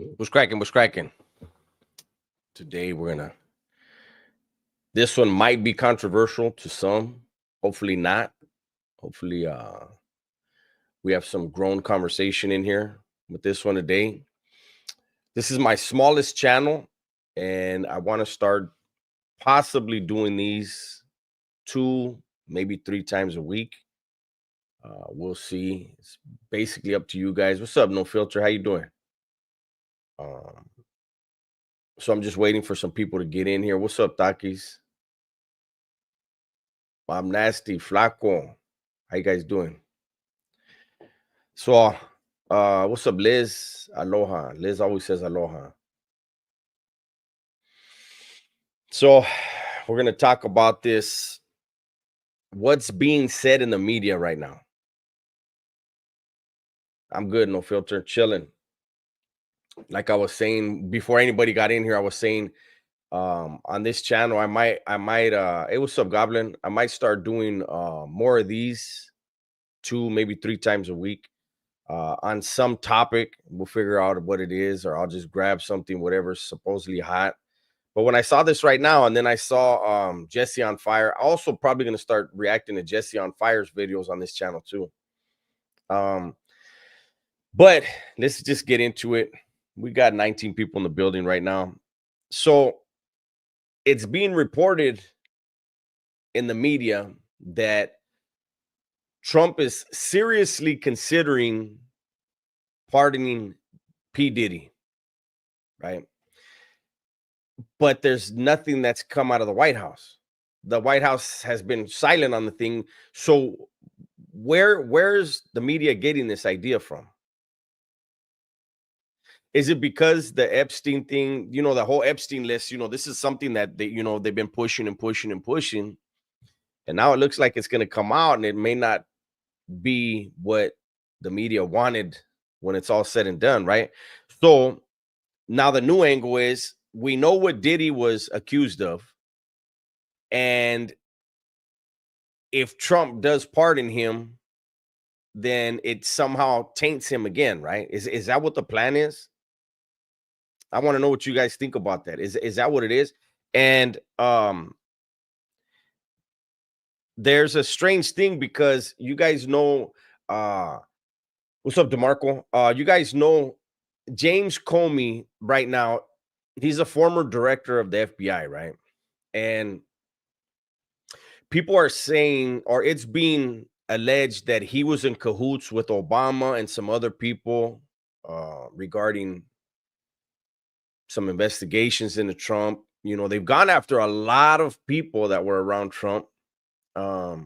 What's cracking? What's cracking? Today this one might be controversial to some. Hopefully not. Hopefully we have some grown conversation in here with this one today. This is my smallest channel, and I want to start possibly doing these 2, maybe 3 times a week. We'll see. It's basically up to you guys. What's up, No Filter? How you doing? So I'm just waiting for some people to get in here. What's up, Takis? I'm Nasty, Flaco. How you guys doing? So, what's up, Liz? Aloha. Liz always says aloha. So, we're going to talk about this. What's being said in the media right now? I'm good, No Filter, chilling. Like I was saying before anybody got in here, I was saying on this channel, I might hey, what's up, Goblin? I might start doing more of these 2, maybe 3 times a week. On some topic. We'll figure out what it is, or I'll just grab something, whatever's supposedly hot. But when I saw this right now, and then I saw Jesse on Fire, I'm also probably going to start reacting to Jesse on Fire's videos on this channel too. But let's just get into it. We got 19 people in the building right now. So it's being reported in the media that Trump is seriously considering pardoning P. Diddy, right? But there's nothing that's come out of the White House. The White House has been silent on the thing. So where's the media getting this idea from? Is it because the Epstein thing, the whole Epstein list, this is something that they've been pushing and pushing and pushing. And now it looks like it's going to come out, and it may not be what the media wanted when it's all said and done, right? So now the new angle is, we know what Diddy was accused of. And if Trump does pardon him, then it somehow taints him again, right? Is that what the plan is? I want to know what you guys think about that. Is that what it is? And there's a strange thing, because you guys know, what's up, DeMarco? You guys know James Comey right now. He's a former director of the FBI, right? And people are saying, or it's being alleged, that he was in cahoots with Obama and some other people regarding some investigations into Trump. They've gone after a lot of people that were around Trump. But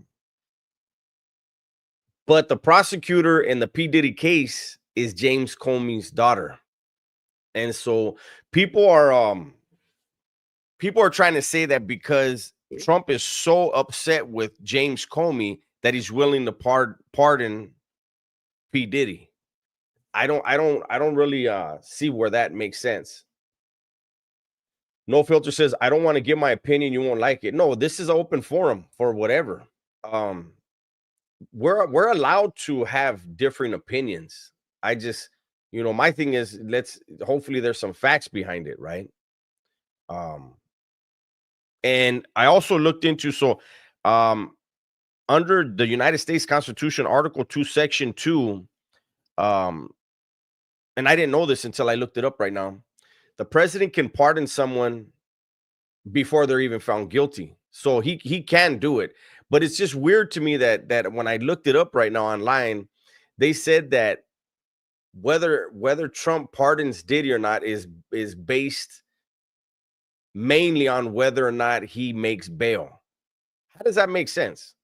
the prosecutor in the P. Diddy case is James Comey's daughter. And so people are trying to say that because Trump is so upset with James Comey that he's willing to pardon P. Diddy. I don't really see where that makes sense. No Filter says, I don't want to give my opinion, you won't like it. No, this is an open forum for whatever. We're allowed to have different opinions. I just, my thing is, hopefully there's some facts behind it, right? And I also looked into, under the United States Constitution, Article 2, Section 2, and I didn't know this until I looked it up right now. The president can pardon someone before they're even found guilty. So he can do it. But it's just weird to me that when I looked it up right now online, they said that whether Trump pardons Diddy or not is based mainly on whether or not he makes bail. How does that make sense?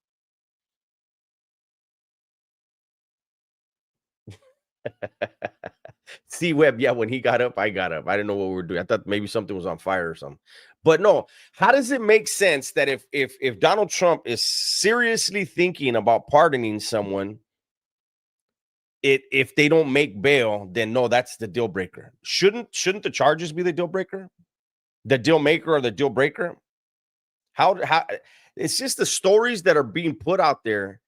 C-Web, yeah, when he got up, I got up. I didn't know what we were doing. I thought maybe something was on fire or something. But no, how does it make sense that if Donald Trump is seriously thinking about pardoning someone, if they don't make bail, then no, that's the deal breaker. Shouldn't the charges be the deal breaker? The deal maker or the deal breaker? How it's just the stories that are being put out there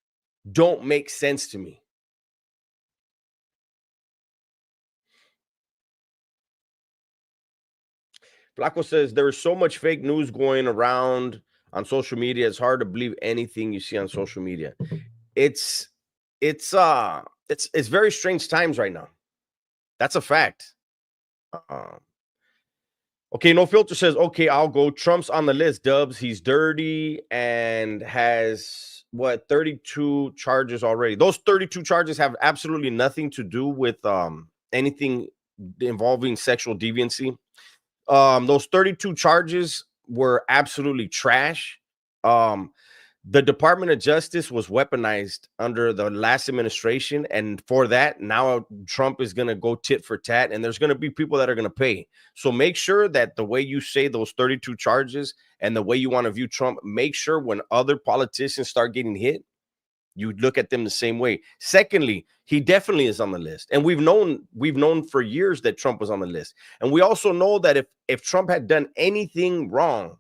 don't make sense to me. Flaco says there is so much fake news going around on social media. It's hard to believe anything you see on social media. It's very strange times right now. That's a fact. Okay, No Filter says, okay, I'll go. Trump's on the list, Dubs. He's dirty and has, 32 charges already. Those 32 charges have absolutely nothing to do with anything involving sexual deviancy. Those 32 charges were absolutely trash. The Department of Justice was weaponized under the last administration. And for that, now Trump is going to go tit for tat, and there's going to be people that are going to pay. So make sure that the way you say those 32 charges and the way you want to view Trump, make sure when other politicians start getting hit, you look at them the same way. Secondly, he definitely is on the list. And we've known for years that Trump was on the list. And we also know that if Trump had done anything wrong,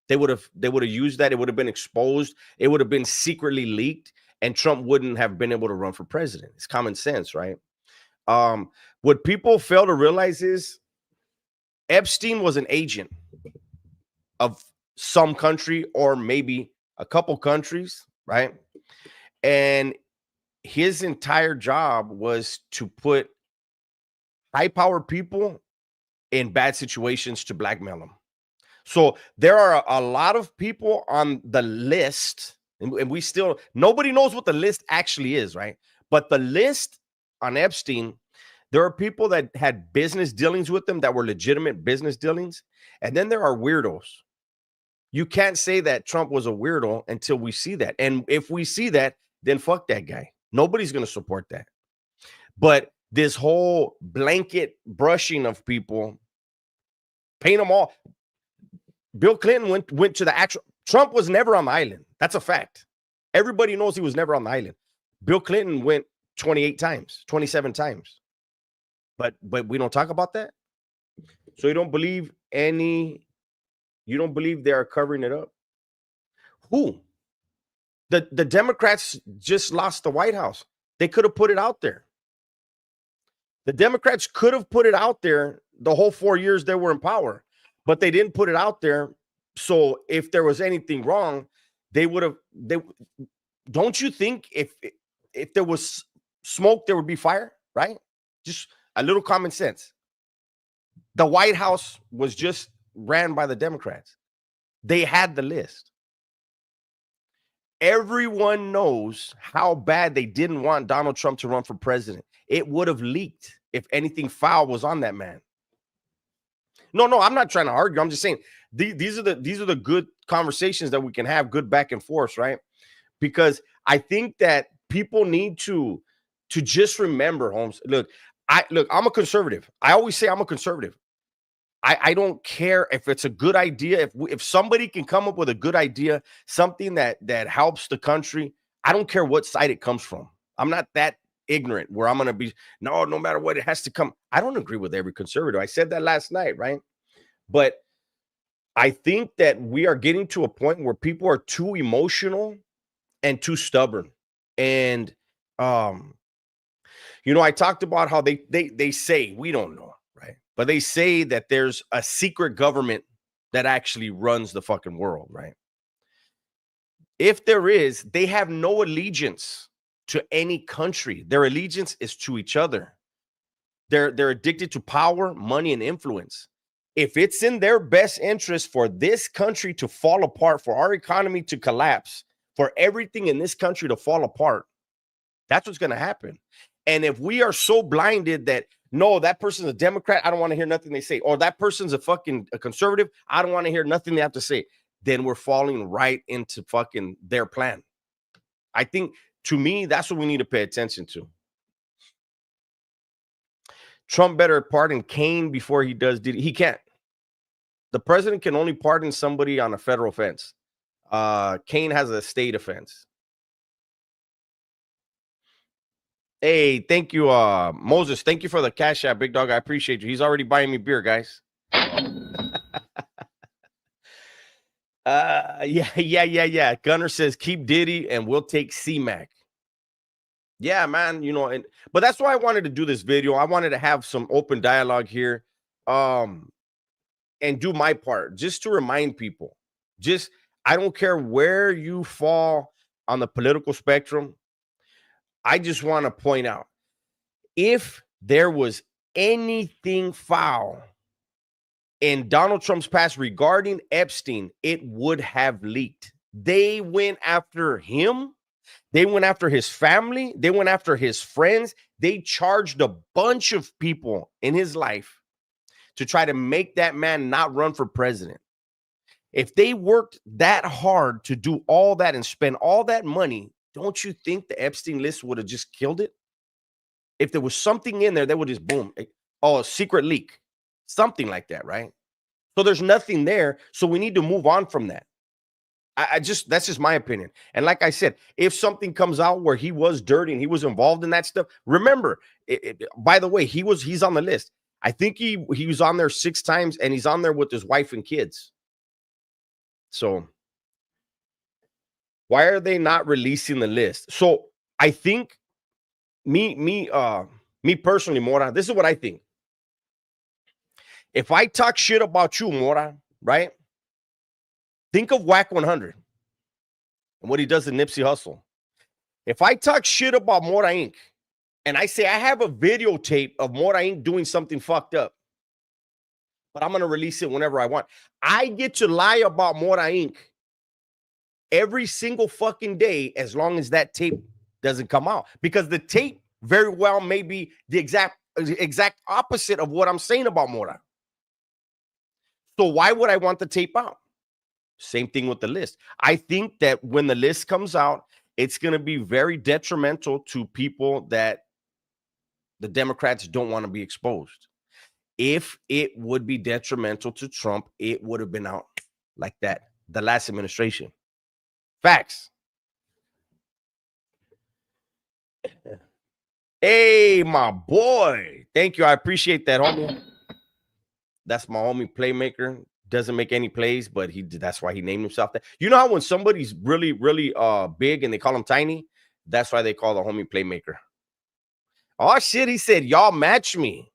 they would have used that. It would have been exposed. It would have been secretly leaked, and Trump wouldn't have been able to run for president. It's common sense, right? What people fail to realize is Epstein was an agent of some country or maybe a couple countries, right? And his entire job was to put high-powered people in bad situations to blackmail them. So there are a lot of people on the list, and we still, nobody knows what the list actually is, right? But the list on Epstein, there are people that had business dealings with them that were legitimate business dealings. And then there are weirdos. You can't say that Trump was a weirdo until we see that. And if we see that, then fuck that guy. Nobody's going to support that. But this whole blanket brushing of people, paint them all. Bill Clinton went to the actual. Trump was never on the island. That's a fact. Everybody knows he was never on the island. Bill Clinton went 28 times, 27 times. But we don't talk about that. So you don't believe they are covering it up? Who? The Democrats just lost the White House. They could have put it out there. The Democrats could have put it out there the whole 4 years they were in power. But they didn't put it out there. So if there was anything wrong, they would have. Don't you think if there was smoke, there would be fire, right? Just a little common sense. The White House was just ran by the Democrats. They had the list. Everyone knows how bad they didn't want Donald Trump to run for president. It would have leaked if anything foul was on that man. No, I'm not trying to argue. I'm just saying these are the good conversations that we can have, good back and forth, right? Because I think that people need to just remember, Holmes. Look, I'm a conservative. I always say I'm a conservative. I don't care if it's a good idea. If somebody can come up with a good idea, something that helps the country, I don't care what side it comes from. I'm not that ignorant where I'm going to be, no matter what, it has to come. I don't agree with every conservative. I said that last night, right? But I think that we are getting to a point where people are too emotional and too stubborn. And, I talked about how they say, we don't know, right? But they say that there's a secret government that actually runs the fucking world, right? If there is, they have no allegiance to any country. Their allegiance is to each other. They're addicted to power, money, and influence. If it's in their best interest for this country to fall apart, for our economy to collapse, for everything in this country to fall apart, that's what's going to happen. And if we are so blinded that, no, that person's a Democrat, I don't want to hear nothing they say, or that person's a conservative, I don't want to hear nothing they have to say, then we're falling right into fucking their plan. I think, to me, that's what we need to pay attention to. Trump better pardon Cain before he does Diddy. He can't. The president can only pardon somebody on a federal offense. Cain has a state offense. Hey, thank you, Moses. Thank you for the cash app, big dog. I appreciate you. He's already buying me beer, guys. Yeah. Gunner says keep Diddy and we'll take C-Mac. Yeah, man, but that's why I wanted to do this video. I wanted to have some open dialogue here. and do my part just to remind people. Just, I don't care where you fall on the political spectrum. I just want to point out, if there was anything foul in Donald Trump's past regarding Epstein, it would have leaked. They went after him. They went after his family. They went after his friends. They charged a bunch of people in his life to try to make that man not run for president. If they worked that hard to do all that and spend all that money, don't you think the Epstein list would have just killed it? If there was something in there, that would just boom. Oh, a secret leak, something like that, right? So there's nothing there. So we need to move on from that. That's just my opinion. And like I said, if something comes out where he was dirty and he was involved in that stuff, remember, by the way, he's on the list. I think he was on there 6 times, and he's on there with his wife and kids. So why are they not releasing the list? So I think me personally, Mora, this is what I think. If I talk shit about you, Mora, right? Think of Whack 100 and what he does in Nipsey Hussle. If I talk shit about Mora Inc. and I say I have a videotape of Mora Inc. doing something fucked up, but I'm going to release it whenever I want, I get to lie about Mora Inc. every single fucking day as long as that tape doesn't come out. Because the tape very well may be the exact opposite of what I'm saying about Mora. So why would I want the tape out? Same thing with the list. I think that when the list comes out, it's going to be very detrimental to people that the Democrats don't want to be exposed. If it would be detrimental to Trump, it would have been out like that, the last administration. Facts. Hey, my boy. Thank you. I appreciate that, homie. That's my homie Playmaker. Doesn't make any plays, but that's why he named himself that. You know how when somebody's really, really big and they call him tiny, that's why they call the homie Playmaker. Oh shit, he said, y'all match me.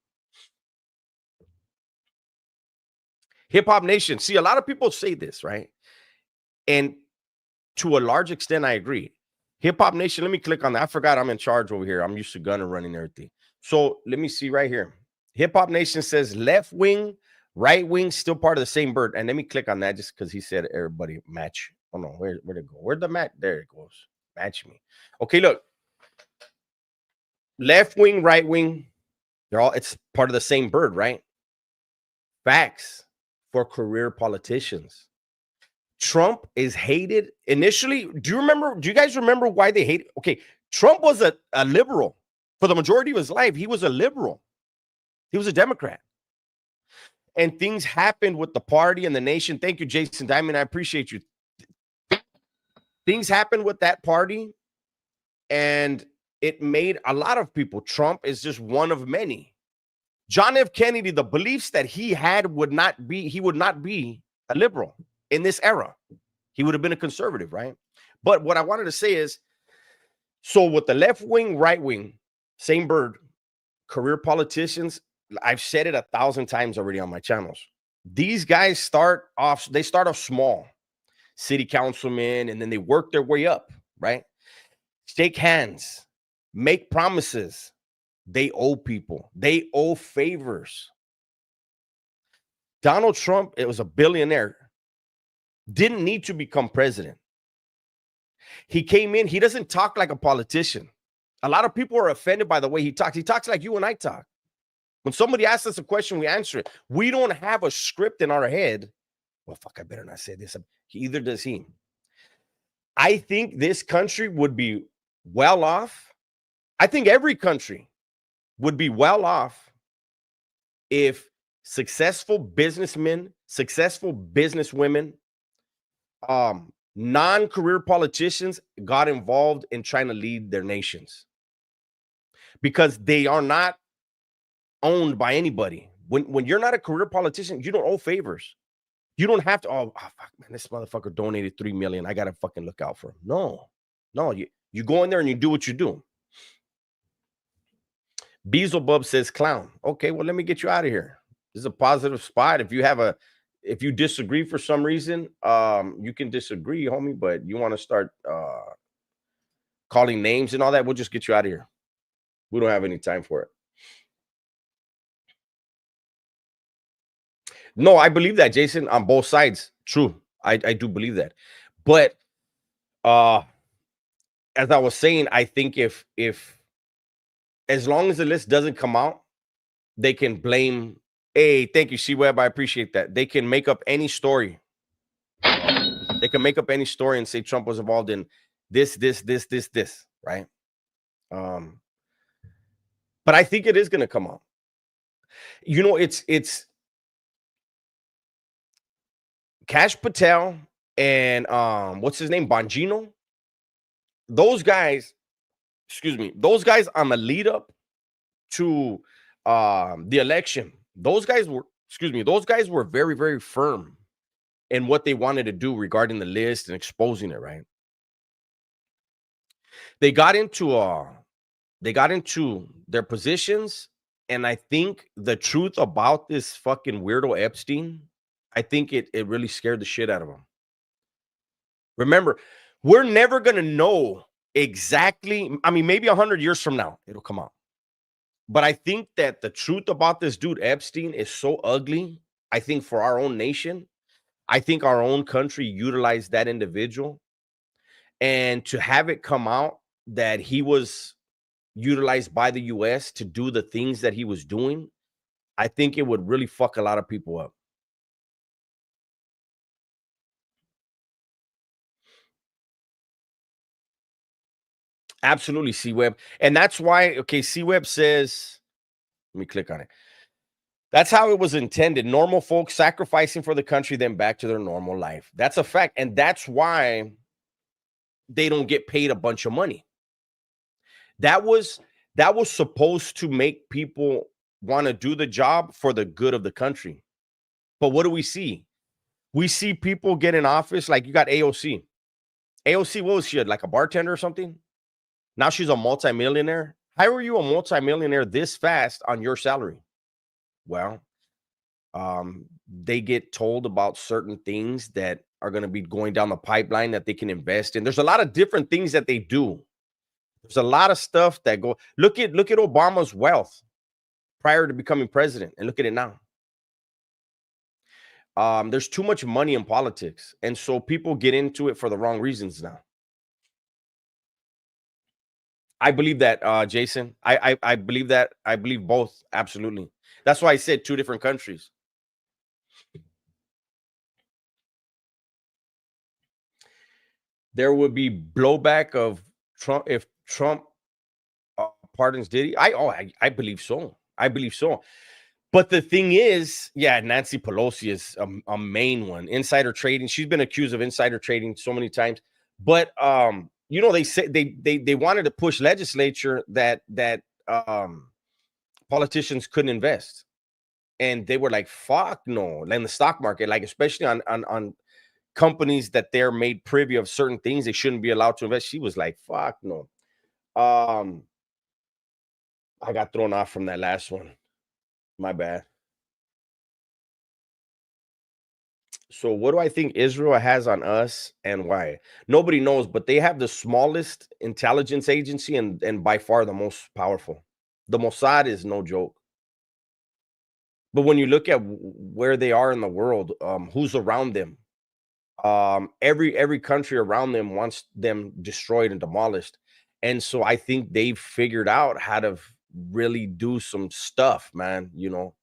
Hip Hop Nation. See, a lot of people say this, right? And to a large extent, I agree. Hip Hop Nation, let me click on that. I forgot I'm in charge over here. I'm used to gunning running everything. So let me see right here. Hip Hop Nation says left wing, right wing, still part of the same bird. And let me click on that just because he said everybody match. Oh no, where'd it go? Where'd the match? There it goes. Match me. Okay, look. Left wing, right wing, it's part of the same bird, right? Facts for career politicians. Trump is hated initially. Do you guys remember why they hated? Okay, Trump was a liberal for the majority of his life. He was a liberal. He was a Democrat. And things happened with the party and the nation. Thank you, Jason Diamond. I appreciate you. Things happened with that party, and it made a lot of people. Trump is just one of many. John F. Kennedy, the beliefs that he had he would not be a liberal in this era. He would have been a conservative, right? But what I wanted to say is, so with the left wing, right wing, same bird, career politicians, I've said it 1,000 times already on my channels. These guys start off small, city councilmen, and then they work their way up, right? Shake hands, make promises. They owe people. They owe favors. Donald Trump, it was a billionaire, didn't need to become president. He came in, he doesn't talk like a politician. A lot of people are offended by the way he talks. He talks like you and I talk. When somebody asks us a question, we answer it. We don't have a script in our head. Well, fuck, I better not say this. Either does he. I think this country would be well off. I think every country would be well off if successful businessmen, successful businesswomen, non-career politicians got involved in trying to lead their nations, because they are not owned by anybody. When you're not a career politician, you don't owe favors. You don't have to, fuck, man, this motherfucker donated $3 million. I got to fucking look out for him. No, you go in there and you do what you do. Beelzebub says clown. Okay, well, let me get you out of here. This is a positive spot. If you have a if you disagree for some reason, you can disagree, homie, but you want to start calling names and all that, we'll just get you out of here. We don't have any time for it. No, I believe that, Jason, on both sides. True. I do believe that. But uh as I was saying, I think if as long as the list doesn't come out, they can blame. Hey, thank you, C Web. I appreciate that. They can make up any story. They can make up any story and say Trump was involved in this, right? But I think it is going to come out. You know, it's Cash Patel and what's his name, Bongino. Those guys, excuse me, those guys on the lead up to the election. Those guys were very, very firm in what they wanted to do regarding the list and exposing it, right? They got into their positions, and I think the truth about this fucking weirdo Epstein, I think it really scared the shit out of them. Remember, we're never gonna know exactly. I mean, maybe 100 years from now it'll come out. But I think that the truth about this dude Epstein is so ugly. I think for our own nation, I think our own country utilized that individual, and to have it come out that he was utilized by the US to do the things that he was doing, I think it would really fuck a lot of people up. Absolutely, C-Web. And that's why, okay, C-Web says, let me click on it. That's how it was intended. Normal folks sacrificing for the country, then back to their normal life. That's a fact. And that's why they don't get paid a bunch of money. That was supposed to make people want to do the job for the good of the country. But what do we see? We see people get in office, like you got AOC. AOC, what was she, like a bartender or something? Now she's a multimillionaire. How are you a multimillionaire this fast on your salary? Well, they get told about certain things that are going to be going down the pipeline that they can invest in. There's a lot of different things that they do. There's a lot of stuff that go. Look at Obama's wealth prior to becoming president, and look at it now. There's too much money in politics, and so people get into it for the wrong reasons now. I believe that, Jason. I believe that. I believe both. Absolutely. That's why I said two different countries. There would be blowback of Trump if Trump pardons Diddy. I believe so. I believe so. But the thing is, yeah, Nancy Pelosi is a main one. Insider trading. She's been accused of insider trading so many times. But you know, they said they wanted to push legislature that politicians couldn't invest, and they were like, "Fuck no!" And the stock market, like especially on companies that they're made privy of certain things, they shouldn't be allowed to invest. She was like, "Fuck no." I got thrown off from that last one. My bad. So what do I think Israel has on us and why? Nobody knows, but they have the smallest intelligence agency and by far the most powerful. The Mossad is no joke. But when you look at where they are in the world, who's around them, every country around them wants them destroyed and demolished. And so I think they've figured out how to really do some stuff, man, you know.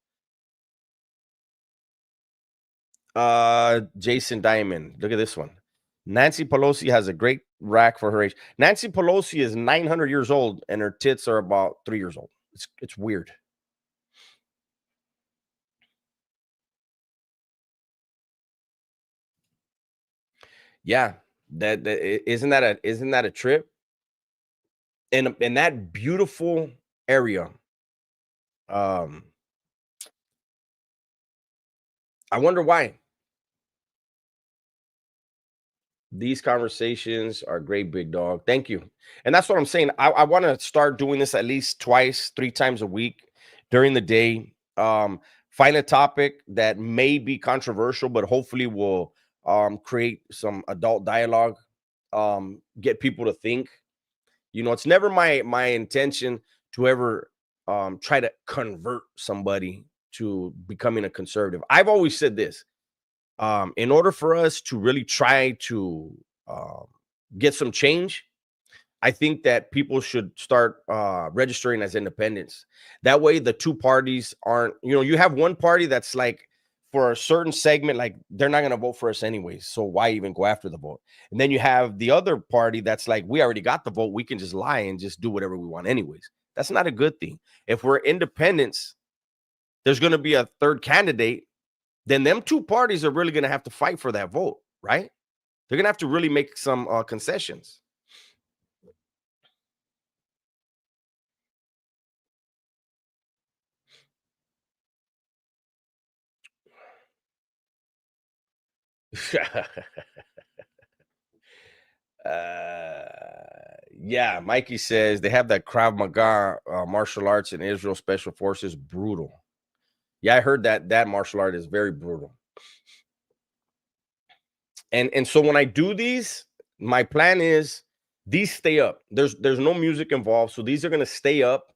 Jason Diamond, look at this one. Nancy Pelosi has a great rack for her age. Nancy Pelosi is 900 years old and her tits are about 3 years old. It's weird. Yeah, isn't that a trip? And in that beautiful area, um, I wonder why. These conversations are great, big dog. Thank you. And that's what I'm saying. I want to start doing this at least twice, 3 times a week during the day. find a topic that may be controversial, but hopefully will create some adult dialogue, get people to think. It's never my intention to ever try to convert somebody to becoming a conservative. I've always said this: in order for us to really try to um, get some change, I think that people should start registering as independents. That way, the two parties aren't, you have one party that's like, for a certain segment, like they're not going to vote for us anyways. So why even go after the vote? And then you have the other party that's like, we already got the vote. We can just lie and just do whatever we want anyways. That's not a good thing. If we're independents, there's going to be a third candidate. Then them two parties are really going to have to fight for that vote, right? They're going to have to really make some concessions. Yeah, Mikey says they have that Krav Maga martial arts in Israel Special Forces. Brutal. Yeah, I heard that martial art is very brutal. And so when I do these, my plan is these stay up. There's no music involved, so these are gonna stay up.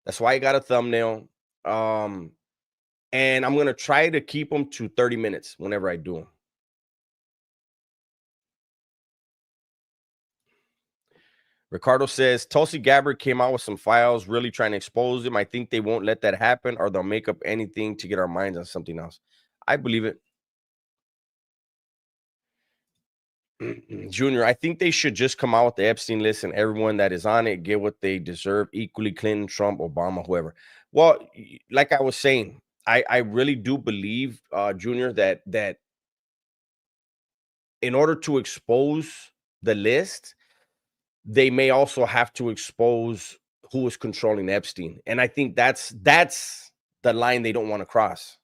That's why I got a thumbnail. And I'm gonna try to keep them to 30 minutes whenever I do them. Ricardo says Tulsi Gabbard came out with some files really trying to expose him. I think they won't let that happen, or they'll make up anything to get our minds on something else. I believe it. Junior, I think they should just come out with the Epstein list and everyone that is on it get what they deserve equally. Clinton, Trump, Obama, whoever. Well, like I was saying, I really do believe, Junior, that in order to expose the list, they may also have to expose who was controlling Epstein. And I think that's the line they don't want to cross.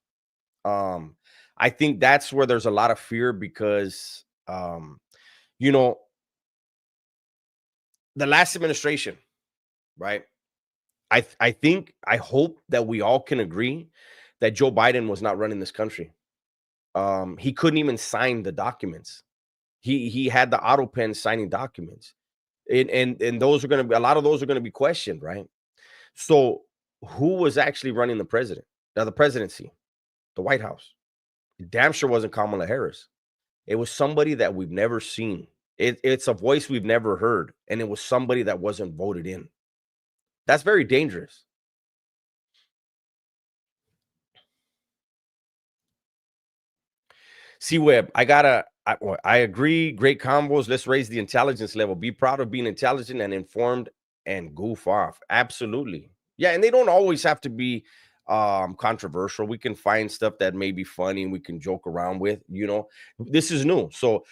I think that's where there's a lot of fear because you know, the last administration, right? I hope that we all can agree that Joe Biden was not running this country. He couldn't even sign the documents. He had the auto pen signing documents. And those are going to be, a lot of those are going to be questioned, right? So who was actually running the presidency, the White House? Damn sure wasn't Kamala Harris. It was somebody that we've never seen. It's a voice we've never heard, and it was somebody that wasn't voted in. That's very dangerous. C-Web, I agree. Great combos. Let's raise the intelligence level. Be proud of being intelligent and informed and goof off. Absolutely. Yeah, and they don't always have to be controversial. We can find stuff that may be funny and we can joke around with, This is new. So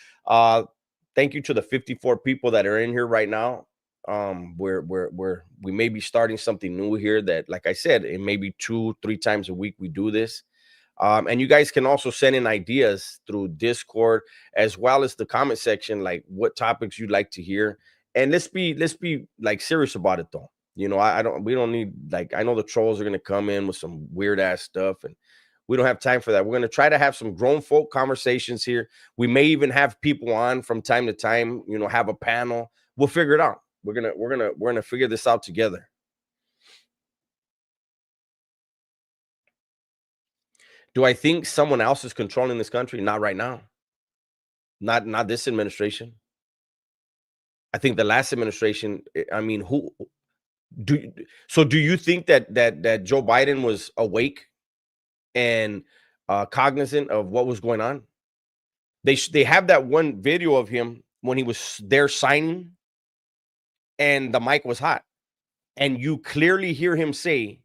thank you to the 54 people that are in here right now. We may be starting something new here that, like I said, it may be 2-3 times a week we do this. And you guys can also send in ideas through Discord as well as the comment section, like what topics you'd like to hear. And let's be like serious about it though. We don't need, like, I know the trolls are gonna come in with some weird ass stuff, and we don't have time for that. We're gonna try to have some grown folk conversations here. We may even have people on from time to time, have a panel. We'll figure it out. We're gonna figure this out together. Do I think someone else is controlling this country? Not right now. Not this administration. I think the last administration, I mean, who do so do you think that Joe Biden was awake and cognizant of what was going on? They have that one video of him when he was there signing and the mic was hot. And you clearly hear him say,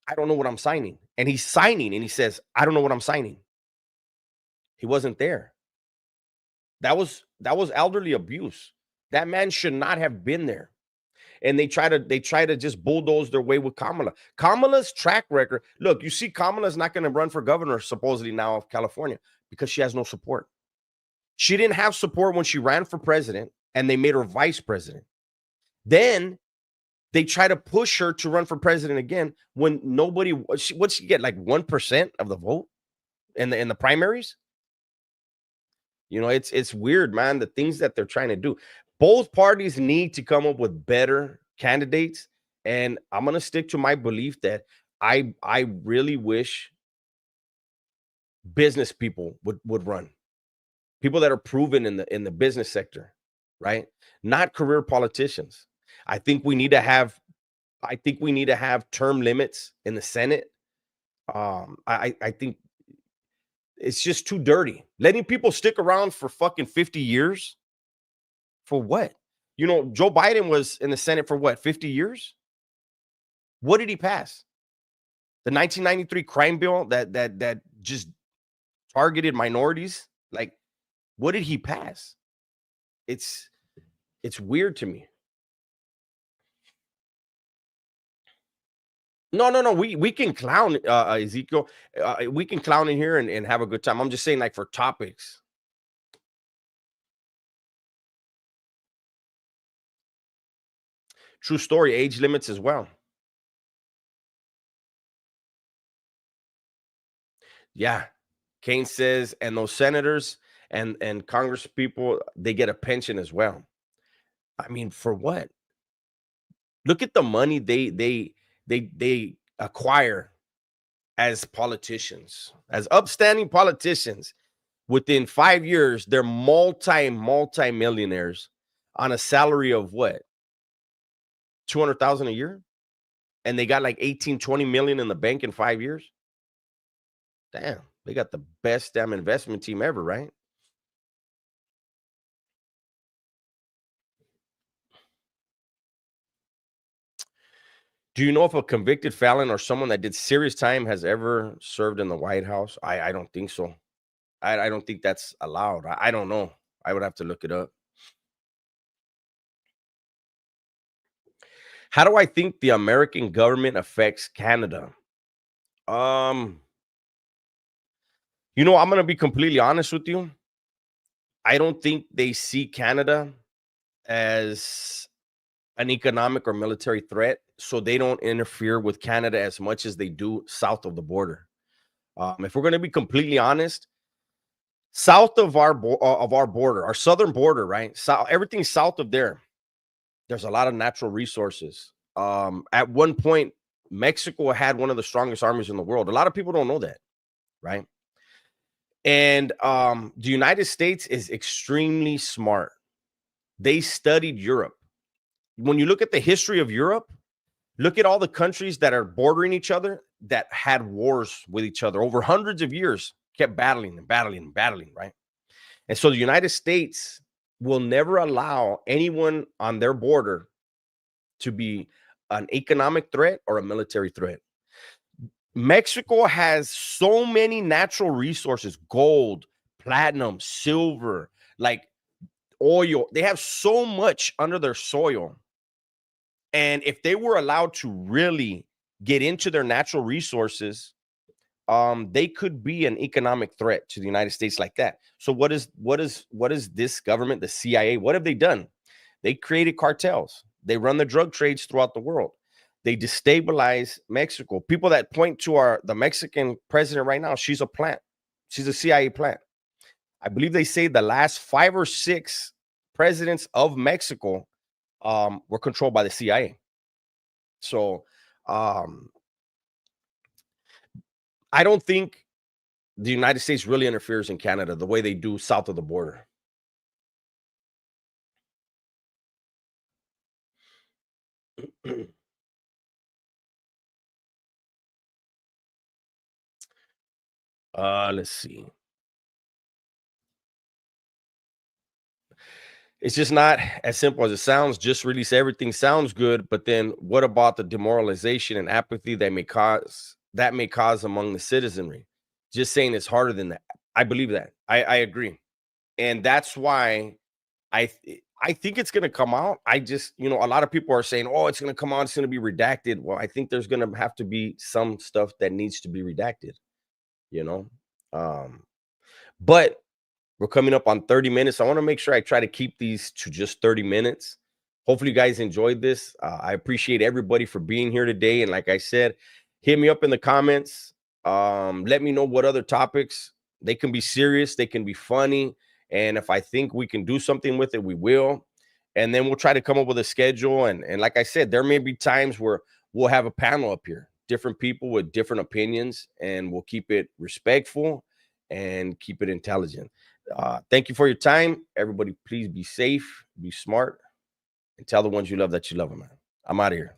I don't know what I'm signing. And he's signing and he says, I don't know what I'm signing. He wasn't there. That was elderly abuse. That man should not have been there. And they try to just bulldoze their way with Kamala. Kamala's track record. Look, you see, Kamala's not going to run for governor supposedly now of California because she has no support. She didn't have support when she ran for president and they made her vice president. Then They try to push her to run for president again when nobody. What's she get, like 1% of the vote in the primaries? It's weird, man. The things that they're trying to do. Both parties need to come up with better candidates, and I'm gonna stick to my belief that I really wish business people would run. People that are proven in the business sector, right? Not career politicians. I think we need to have I think we need to have term limits in the Senate. I think it's just too dirty. Letting people stick around for fucking 50 years for what? Joe Biden was in the Senate for what, 50 years? What did he pass? The 1993 crime bill that just targeted minorities? Like, what did he pass? It's it's weird to me. No, no, no. We can clown Ezekiel. We can clown in here and have a good time. I'm just saying, like, for topics. True story, age limits as well. Yeah. Kane says, and those senators and Congress people, they get a pension as well. I mean, for what? Look at the money they acquire as politicians, as upstanding politicians. Within 5 years, they're multi millionaires on a salary of what, 200,000 a year, and they got like 18, 20 million in the bank in 5 years. Damn, they got the best damn investment team ever, right? Do you know if a convicted felon or someone that did serious time has ever served in the White House? I don't think so. I don't think that's allowed. I don't know. I would have to look it up. How do I think the American government affects Canada? Um, I'm gonna be completely honest with you. I don't think they see Canada as an economic or military threat, so they don't interfere with Canada as much as they do south of the border. If we're gonna be completely honest, south of our border, our southern border, right? So everything south of there, there's a lot of natural resources. At one point, Mexico had one of the strongest armies in the world. A lot of people don't know that, right? And the United States is extremely smart. They studied Europe. When you look at the history of Europe, look at all the countries that are bordering each other that had wars with each other over hundreds of years, kept battling and battling and battling, right? And so the United States will never allow anyone on their border to be an economic threat or a military threat. Mexico has so many natural resources, gold, platinum, silver, like oil. They have so much under their soil. And if they were allowed to really get into their natural resources, they could be an economic threat to the United States like that. So what is this government, the CIA? What have they done? They created cartels. They run the drug trades throughout the world. They destabilize Mexico. People that point to the Mexican president right now, she's a plant. She's a CIA plant. I believe they say the last 5 or 6 presidents of Mexico were controlled by the CIA. So um, I don't think the United States really interferes in Canada the way they do south of the border. Let's see. It's just not as simple as it sounds. Just release everything sounds good, but then what about the demoralization and apathy that may cause among the citizenry? Just saying it's harder than that. I believe that. I agree, and that's why I think it's going to come out. I just a lot of people are saying, "Oh, it's going to come out. It's going to be redacted." Well, I think there's going to have to be some stuff that needs to be redacted. You know, um, but we're coming up on 30 minutes. I want to make sure I try to keep these to just 30 minutes. hopefully you guys enjoyed this. I appreciate everybody for being here today. And like I said, hit me up in the comments. Let me know what other topics. They can be serious, they can be funny. And if I think we can do something with it, we will. And then we'll try to come up with a schedule. And like I said, there may be times where we'll have a panel up here, different people with different opinions, and we'll keep it respectful and keep it intelligent. Thank you for your time. Everybody, please be safe, be smart, and tell the ones you love that you love them, man. I'm out of here.